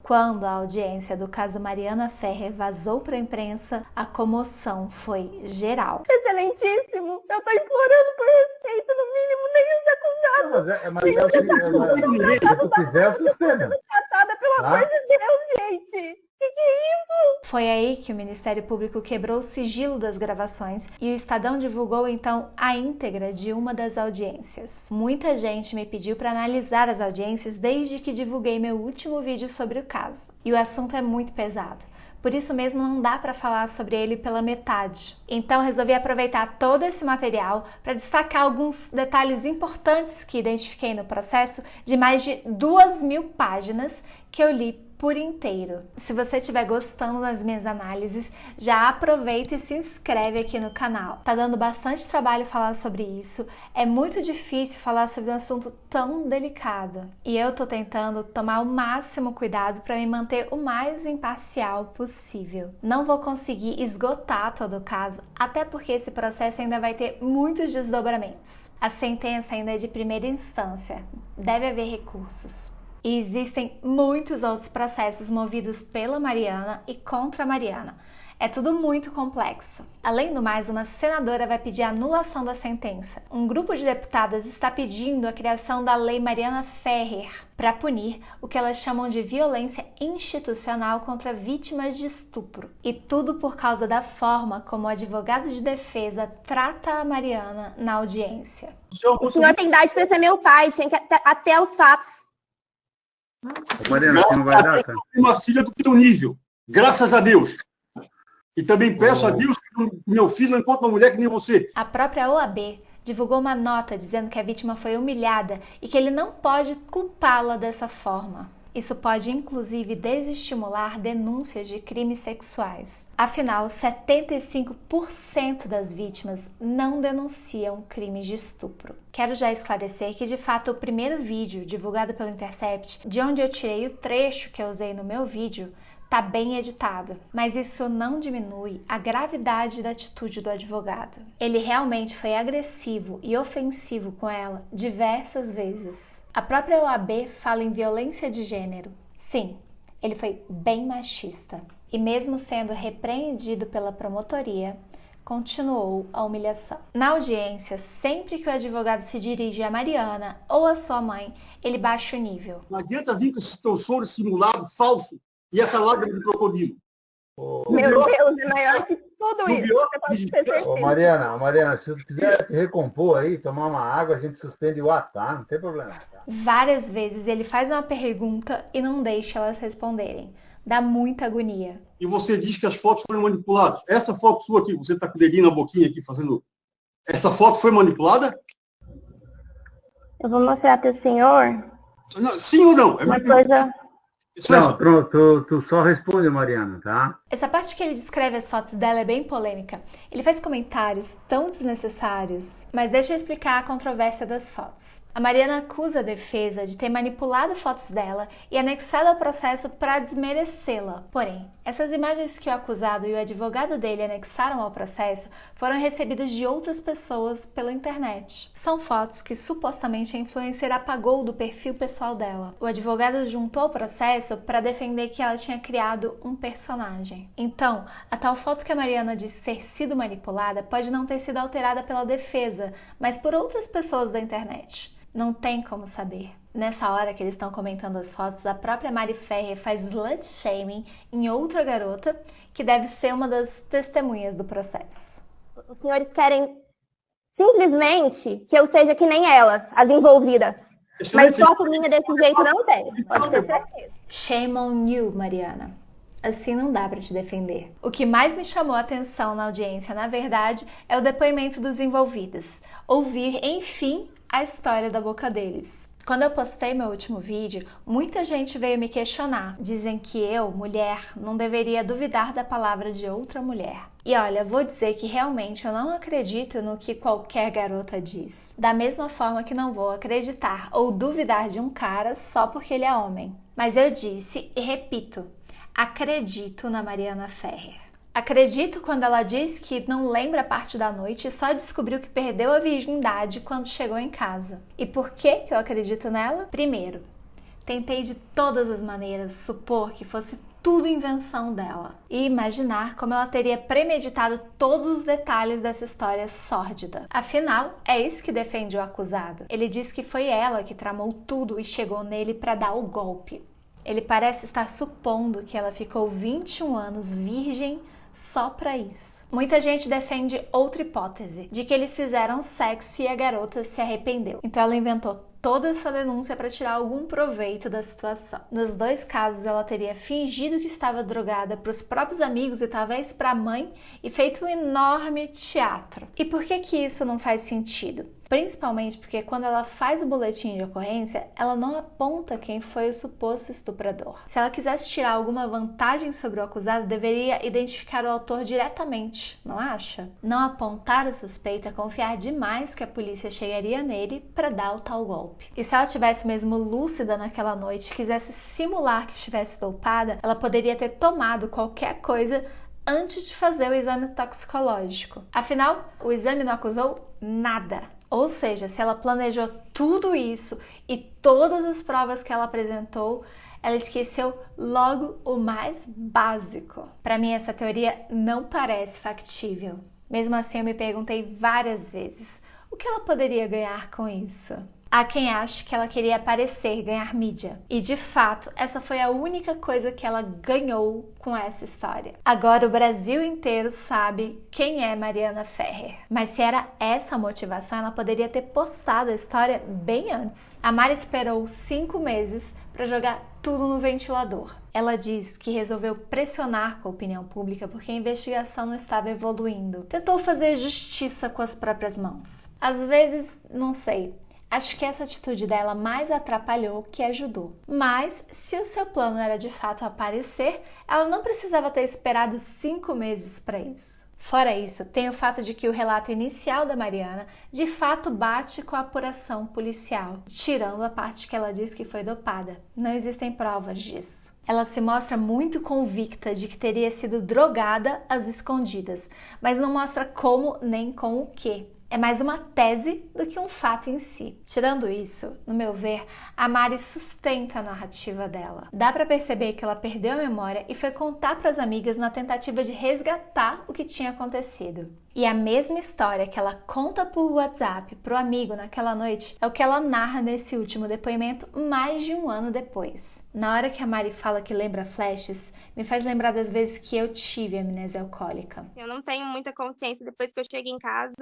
Quando a audiência do caso Mariana Ferrer vazou para a imprensa, a comoção foi geral. Excelentíssimo, eu tô implorando por respeito, no mínimo, nem os acusados. Se tu quiser, suspenda. Tratada, pelo amor de Deus, gente. Que é isso? Foi aí que o Ministério Público quebrou o sigilo das gravações e o Estadão divulgou então a íntegra de uma das audiências. Muita gente me pediu para analisar as audiências desde que divulguei meu último vídeo sobre o caso. E o assunto é muito pesado. Por isso mesmo não dá para falar sobre ele pela metade. Então resolvi aproveitar todo esse material para destacar alguns detalhes importantes que identifiquei no processo de mais de 2.000 páginas que eu li por inteiro. Se você estiver gostando das minhas análises, já aproveita e se inscreve aqui no canal. Tá dando bastante trabalho falar sobre isso, é muito difícil falar sobre um assunto tão delicado. E eu tô tentando tomar o máximo cuidado para me manter o mais imparcial possível. Não vou conseguir esgotar todo o caso, até porque esse processo ainda vai ter muitos desdobramentos. A sentença ainda é de primeira instância, deve haver recursos. E existem muitos outros processos movidos pela Mariana e contra a Mariana. É tudo muito complexo. Além do mais, uma senadora vai pedir a anulação da sentença. Um grupo de deputadas está pedindo a criação da Lei Mariana Ferrer para punir o que elas chamam de violência institucional contra vítimas de estupro. E tudo por causa da forma como o advogado de defesa trata a Mariana na audiência. O senhor tem idade para ser meu pai, tinha que até os fatos. Mariana, você não vai dar, cara? Uma filha do teu nível, graças a Deus. E também peço a Deus que meu filho não encontre uma mulher que nem você. A própria OAB divulgou uma nota dizendo que a vítima foi humilhada e que ele não pode culpá-la dessa forma. Isso pode, inclusive, desestimular denúncias de crimes sexuais. Afinal, 75% das vítimas não denunciam crimes de estupro. Quero já esclarecer que, de fato, o primeiro vídeo divulgado pelo Intercept, de onde eu tirei o trecho que eu usei no meu vídeo, tá bem editado, mas isso não diminui a gravidade da atitude do advogado. Ele realmente foi agressivo e ofensivo com ela diversas vezes. A própria OAB fala em violência de gênero. Sim, ele foi bem machista. E mesmo sendo repreendido pela promotoria, continuou a humilhação. Na audiência, sempre que o advogado se dirige a Mariana ou a sua mãe, ele baixa o nível. Não adianta vir com esse teu choro simulado, falso, e essa lágrima de crocodilo. Meu Deus, é maior que tudo isso. Você pode ter certeza. Mariana, se tu quiser te recompor aí, tomar uma água, a gente suspende o ato, tá? Não tem problema. Tá? Várias vezes ele faz uma pergunta e não deixa elas responderem. Dá muita agonia. E você diz que as fotos foram manipuladas. Essa foto sua aqui, você está com o dedinho na boquinha aqui fazendo... Essa foto foi manipulada? Eu vou mostrar para o senhor. Não, sim ou não? É uma coisa... Não, pronto, tu só responde, Mariana, tá? Essa parte que ele descreve as fotos dela é bem polêmica. Ele faz comentários tão desnecessários. Mas deixa eu explicar a controvérsia das fotos. A Mariana acusa a defesa de ter manipulado fotos dela e anexado ao processo para desmerecê-la. Porém, essas imagens que o acusado e o advogado dele anexaram ao processo foram recebidas de outras pessoas pela internet. São fotos que supostamente a influencer apagou do perfil pessoal dela. O advogado juntou ao processo para defender que ela tinha criado um personagem. Então, a tal foto que a Mariana disse ter sido manipulada pode não ter sido alterada pela defesa, mas por outras pessoas da internet. Não tem como saber. Nessa hora que eles estão comentando as fotos, a própria Mari Ferrer faz slut shaming em outra garota, que deve ser uma das testemunhas do processo. Os senhores querem simplesmente que eu seja que nem elas, as envolvidas. Mas foto minha desse jeito não tem. Pode ter certeza. Shame on you, Mariana. Assim não dá para te defender. O que mais me chamou a atenção na audiência, na verdade, é o depoimento dos envolvidos. Ouvir, enfim, a história da boca deles. Quando eu postei meu último vídeo, muita gente veio me questionar. Dizem que eu, mulher, não deveria duvidar da palavra de outra mulher. E olha, vou dizer que realmente eu não acredito no que qualquer garota diz. Da mesma forma que não vou acreditar ou duvidar de um cara só porque ele é homem. Mas eu disse e repito, acredito na Mariana Ferrer. Acredito quando ela diz que não lembra a parte da noite e só descobriu que perdeu a virgindade quando chegou em casa. E por que eu acredito nela? Primeiro, Tentei de todas as maneiras supor que fosse tudo invenção dela e imaginar como ela teria premeditado todos os detalhes dessa história sórdida. Afinal, é isso que defende o acusado. Ele diz que foi ela que tramou tudo e chegou nele para dar o golpe. Ele parece estar supondo que ela ficou 21 anos virgem só para isso. Muita gente defende outra hipótese, de que eles fizeram sexo e a garota se arrependeu. Então ela inventou toda essa denúncia para tirar algum proveito da situação. Nos dois casos, ela teria fingido que estava drogada para os próprios amigos e talvez para a mãe e feito um enorme teatro. E por que isso não faz sentido? Principalmente porque quando ela faz o boletim de ocorrência, ela não aponta quem foi o suposto estuprador. Se ela quisesse tirar alguma vantagem sobre o acusado, deveria identificar o autor diretamente, não acha? Não apontar a suspeita, confiar demais que a polícia chegaria nele para dar o tal golpe. E se ela tivesse mesmo lúcida naquela noite, quisesse simular que estivesse dopada, ela poderia ter tomado qualquer coisa antes de fazer o exame toxicológico. Afinal, o exame não acusou nada. Ou seja, se ela planejou tudo isso e todas as provas que ela apresentou, ela esqueceu logo o mais básico. Para mim, essa teoria não parece factível. Mesmo assim, eu me perguntei várias vezes, o que ela poderia ganhar com isso? Há quem ache que ela queria aparecer, ganhar mídia. E de fato, essa foi a única coisa que ela ganhou com essa história. Agora o Brasil inteiro sabe quem é Mariana Ferrer. Mas se era essa a motivação, ela poderia ter postado a história bem antes. A Mari esperou 5 meses para jogar tudo no ventilador. Ela diz que resolveu pressionar com a opinião pública porque a investigação não estava evoluindo. Tentou fazer justiça com as próprias mãos. Às vezes, não sei. Acho que essa atitude dela mais atrapalhou que ajudou. Mas, se o seu plano era de fato aparecer, ela não precisava ter esperado 5 meses para isso. Fora isso, tem o fato de que o relato inicial da Mariana de fato bate com a apuração policial, tirando a parte que ela diz que foi dopada. Não existem provas disso. Ela se mostra muito convicta de que teria sido drogada às escondidas, mas não mostra como nem com o que. É mais uma tese do que um fato em si. Tirando isso, no meu ver, a Mari sustenta a narrativa dela. Dá pra perceber que ela perdeu a memória e foi contar pras amigas na tentativa de resgatar o que tinha acontecido. E a mesma história que ela conta por WhatsApp pro amigo naquela noite é o que ela narra nesse último depoimento mais de 1 ano depois. Na hora que a Mari fala que lembra flashes, me faz lembrar das vezes que eu tive amnésia alcoólica. Eu não tenho muita consciência depois que eu cheguei em casa.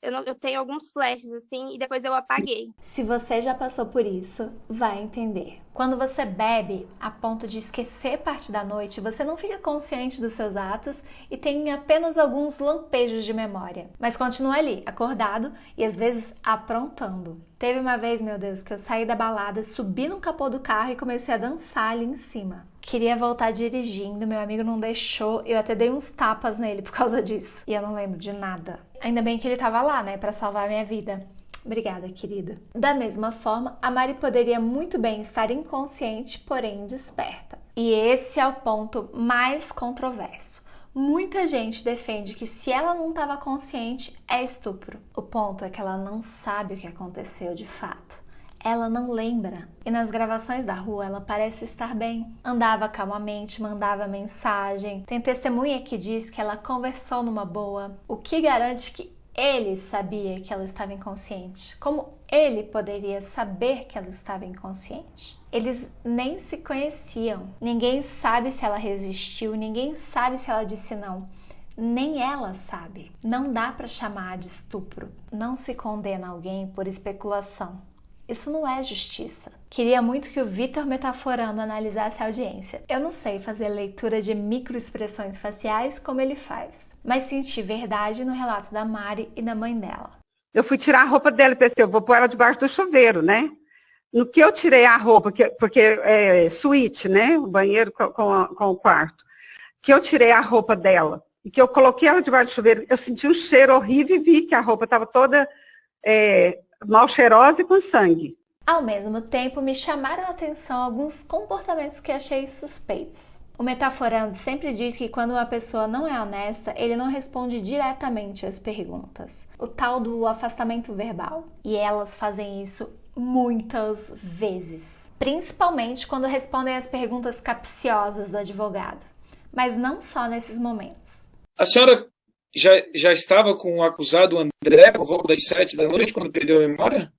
Eu tenho alguns flashes assim e depois eu apaguei. Se você já passou por isso, vai entender. Quando você bebe a ponto de esquecer parte da noite, você não fica consciente dos seus atos e tem apenas alguns lampejos de memória. Mas continua ali, acordado e às vezes aprontando. Teve uma vez, meu Deus, que eu saí da balada, subi no capô do carro e comecei a dançar ali em cima. Queria voltar dirigindo, meu amigo não deixou, eu até dei uns tapas nele por causa disso. E eu não lembro de nada. Ainda bem que ele tava lá, né, pra salvar a minha vida. Obrigada, querida. Da mesma forma, a Mari poderia muito bem estar inconsciente, porém desperta. E esse é o ponto mais controverso. Muita gente defende que se ela não estava consciente, é estupro. O ponto é que ela não sabe o que aconteceu de fato. Ela não lembra. E nas gravações da rua, ela parece estar bem. Andava calmamente, mandava mensagem. Tem testemunha que diz que ela conversou numa boa. O que garante que ele sabia que ela estava inconsciente? Como ele poderia saber que ela estava inconsciente? Eles nem se conheciam. Ninguém sabe se ela resistiu, ninguém sabe se ela disse não. Nem ela sabe. Não dá para chamar de estupro. Não se condena alguém por especulação. Isso não é justiça. Queria muito que o Vitor Metaforando analisasse a audiência. Eu não sei fazer leitura de microexpressões faciais como ele faz, mas senti verdade no relato da Mari e da mãe dela. Eu fui tirar a roupa dela e pensei, eu vou pôr ela debaixo do chuveiro, né? No que eu tirei a roupa, porque é suíte, né? O banheiro com o quarto. Que eu tirei a roupa dela e que eu coloquei ela debaixo do chuveiro, eu senti um cheiro horrível e vi que a roupa estava toda mal cheirosa e com sangue. Ao mesmo tempo, me chamaram a atenção alguns comportamentos que achei suspeitos. O Metaforando sempre diz que quando uma pessoa não é honesta, ele não responde diretamente às perguntas. O tal do afastamento verbal. E elas fazem isso muitas vezes, principalmente quando respondem às perguntas capciosas do advogado, mas não só nesses momentos. A senhora já estava com o acusado André por volta das 7 da noite, quando perdeu a memória?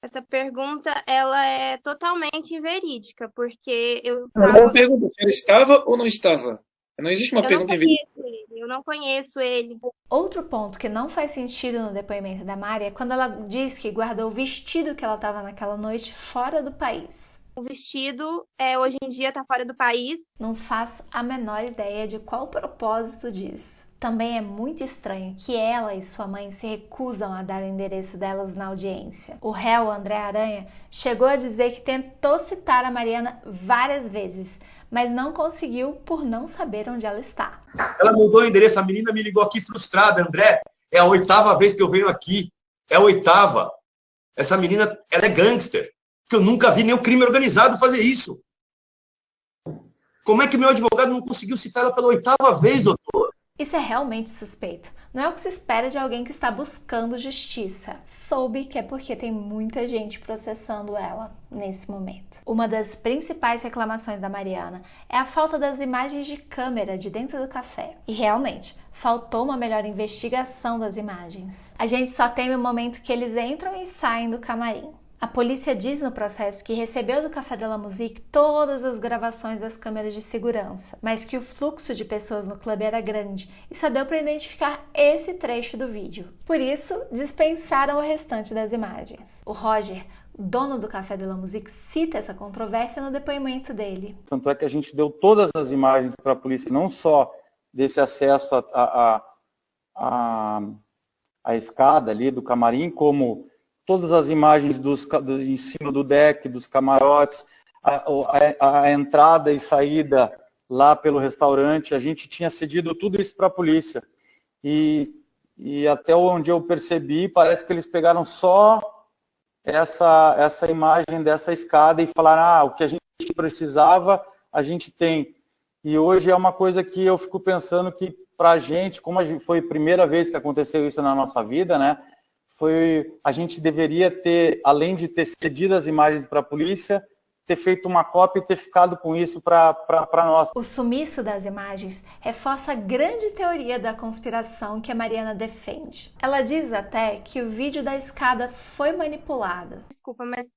Essa pergunta, ela é totalmente inverídica, porque eu Não pergunta se ele estava ou não estava. Não existe uma pergunta inverídica. Eu não conheço ele. Outro ponto que não faz sentido no depoimento da Mari é quando ela diz que guardou o vestido que ela estava naquela noite fora do país. O vestido, hoje em dia, está fora do país. Não faço a menor ideia de qual o propósito disso. Também é muito estranho que ela e sua mãe se recusam a dar o endereço delas na audiência. O réu, André Aranha, chegou a dizer que tentou citar a Mariana várias vezes, mas não conseguiu por não saber onde ela está. Ela mudou o endereço, a menina me ligou aqui frustrada, André, é a 8ª vez que eu venho aqui, é a 8ª. Essa menina, ela é gangster, porque eu nunca vi nenhum crime organizado fazer isso. Como é que meu advogado não conseguiu citar ela pela 8ª vez, doutor? Isso é realmente suspeito. Não é o que se espera de alguém que está buscando justiça. Soube que é porque tem muita gente processando ela nesse momento. Uma das principais reclamações da Mariana é a falta das imagens de câmera de dentro do café. E realmente, faltou uma melhor investigação das imagens. A gente só tem o momento que eles entram e saem do camarim. A polícia diz no processo que recebeu do Café de la Musique todas as gravações das câmeras de segurança, mas que o fluxo de pessoas no clube era grande e só deu para identificar esse trecho do vídeo. Por isso, dispensaram o restante das imagens. O Roger, dono do Café de la Musique, cita essa controvérsia no depoimento dele. Tanto é que a gente deu todas as imagens para a polícia, não só desse acesso à escada ali do camarim, como todas as imagens em cima do deck, dos camarotes, a entrada e saída lá pelo restaurante, a gente tinha cedido tudo isso para a polícia. E até onde eu percebi, parece que eles pegaram só essa imagem dessa escada e falaram, o que a gente precisava, a gente tem. E hoje é uma coisa que eu fico pensando que, para a gente, como foi a primeira vez que aconteceu isso na nossa vida, né? A gente deveria ter, além de ter cedido as imagens para a polícia, ter feito uma cópia e ter ficado com isso para nós. O sumiço das imagens reforça a grande teoria da conspiração que a Mariana defende. Ela diz até que o vídeo da escada foi manipulado. Desculpa, mas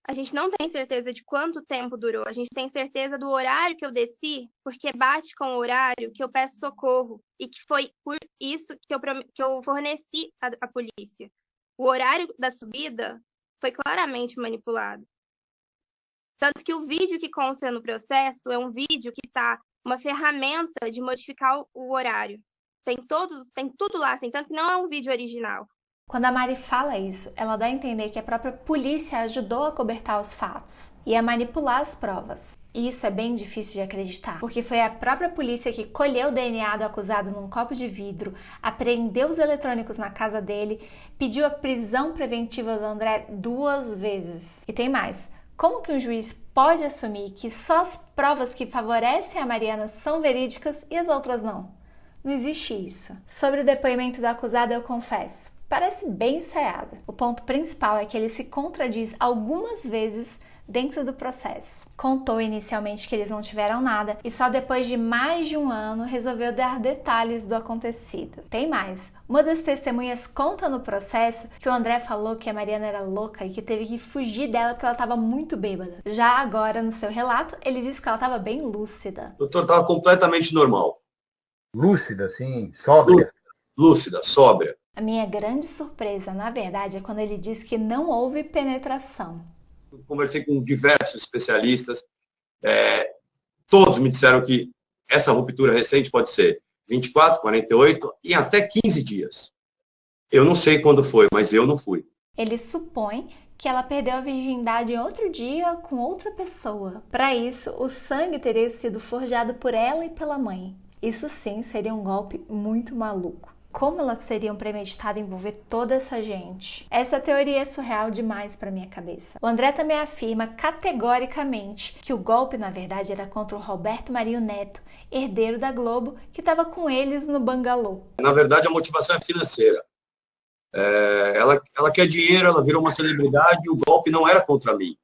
a gente não tem certeza de quanto tempo durou. A gente tem certeza do horário que eu desci, porque bate com o horário que eu peço socorro. E que foi por isso que eu forneci à polícia. O horário da subida foi claramente manipulado. Tanto que o vídeo que consta no processo é um vídeo que está uma ferramenta de modificar o horário. Tem tudo lá, tanto que não é um vídeo original. Quando a Mari fala isso, ela dá a entender que a própria polícia ajudou a cobertar os fatos e a manipular as provas. E isso é bem difícil de acreditar, porque foi a própria polícia que colheu o DNA do acusado num copo de vidro, apreendeu os eletrônicos na casa dele, pediu a prisão preventiva do André 2 vezes. E tem mais. Como que um juiz pode assumir que só as provas que favorecem a Mariana são verídicas e as outras não? Não existe isso. Sobre o depoimento do acusado, eu confesso, parece bem ensaiado. O ponto principal é que ele se contradiz algumas vezes dentro do processo. Contou inicialmente que eles não tiveram nada e só depois de mais de 1 ano resolveu dar detalhes do acontecido. Tem mais. Uma das testemunhas conta no processo que o André falou que a Mariana era louca e que teve que fugir dela porque ela estava muito bêbada. Já agora, no seu relato, ele disse que ela estava bem lúcida. O doutor estava completamente normal. Lúcida, sim, sóbria. Lúcida, sóbria. A minha grande surpresa, na verdade, é quando ele diz que não houve penetração. Eu conversei com diversos especialistas, todos me disseram que essa ruptura recente pode ser 24, 48 e até 15 dias. Eu não sei quando foi, mas eu não fui. Ele supõe que ela perdeu a virgindade em outro dia com outra pessoa. Para isso, o sangue teria sido forjado por ela e pela mãe. Isso sim seria um golpe muito maluco. Como elas teriam premeditado envolver toda essa gente? Essa teoria é surreal demais para minha cabeça. O André também afirma categoricamente que o golpe, na verdade, era contra o Roberto Marinho Neto, herdeiro da Globo, que estava com eles no bangalô. Na verdade, a motivação é financeira. Ela quer dinheiro, ela virou uma celebridade, e o golpe não era contra mim.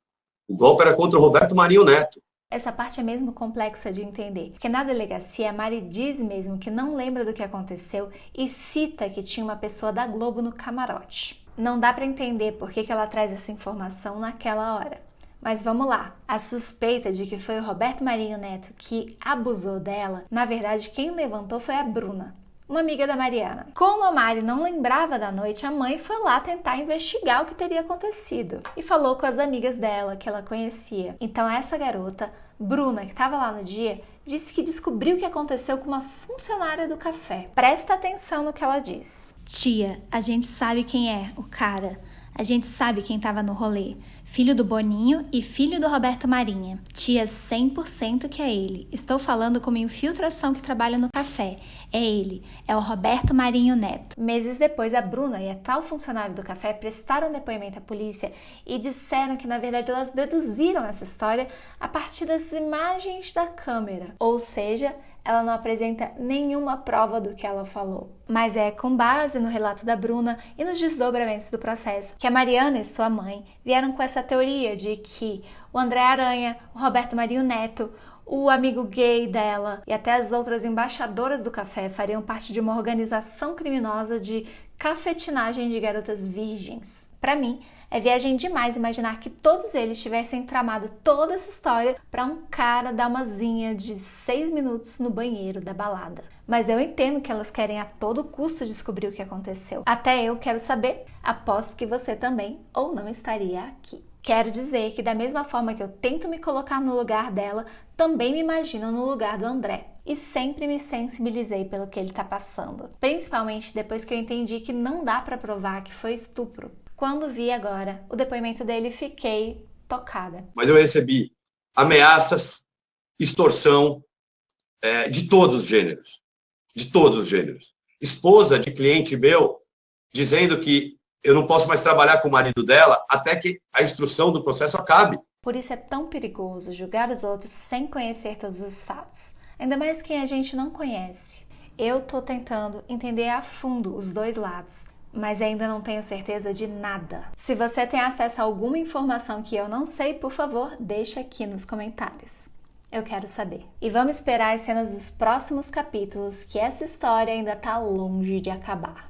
O golpe era contra o Roberto Marinho Neto. Essa parte é mesmo complexa de entender, porque na delegacia a Mari diz mesmo que não lembra do que aconteceu e cita que tinha uma pessoa da Globo no camarote. Não dá para entender por que ela traz essa informação naquela hora. Mas vamos lá. A suspeita de que foi o Roberto Marinho Neto que abusou dela, na verdade quem levantou foi a Bruna, uma amiga da Mariana. Como a Mari não lembrava da noite, a mãe foi lá tentar investigar o que teria acontecido e falou com as amigas dela que ela conhecia. Então essa garota, Bruna, que estava lá no dia, disse que descobriu o que aconteceu com uma funcionária do café. Presta atenção no que ela diz. Tia, a gente sabe quem é o cara. A gente sabe quem estava no rolê. Filho do Boninho e filho do Roberto Marinha. Tia, 100% que é ele. Estou falando com uma infiltração que trabalha no café. É ele. É o Roberto Marinho Neto. Meses depois, a Bruna e a tal funcionária do café prestaram depoimento à polícia e disseram que, na verdade, elas deduziram essa história a partir das imagens da câmera. Ou seja, ela não apresenta nenhuma prova do que ela falou. Mas é com base no relato da Bruna e nos desdobramentos do processo que a Mariana e sua mãe vieram com essa teoria de que o André Aranha, o Roberto Marinho Neto, o amigo gay dela e até as outras embaixadoras do café fariam parte de uma organização criminosa de cafetinagem de garotas virgens. Para mim, é viagem demais imaginar que todos eles tivessem tramado toda essa história para um cara dar uma zinha de 6 minutos no banheiro da balada. Mas eu entendo que elas querem a todo custo descobrir o que aconteceu. Até eu quero saber, aposto que você também ou não estaria aqui. Quero dizer que da mesma forma que eu tento me colocar no lugar dela, também me imagino no lugar do André. E sempre me sensibilizei pelo que ele está passando. Principalmente depois que eu entendi que não dá para provar que foi estupro. Quando vi agora o depoimento dele, fiquei tocada. Mas eu recebi ameaças, extorsão, de todos os gêneros. De todos os gêneros. Esposa de cliente meu dizendo que eu não posso mais trabalhar com o marido dela até que a instrução do processo acabe. Por isso é tão perigoso julgar os outros sem conhecer todos os fatos. Ainda mais quem a gente não conhece. Eu tô tentando entender a fundo os dois lados, mas ainda não tenho certeza de nada. Se você tem acesso a alguma informação que eu não sei, por favor, deixa aqui nos comentários. Eu quero saber. E vamos esperar as cenas dos próximos capítulos, que essa história ainda tá longe de acabar.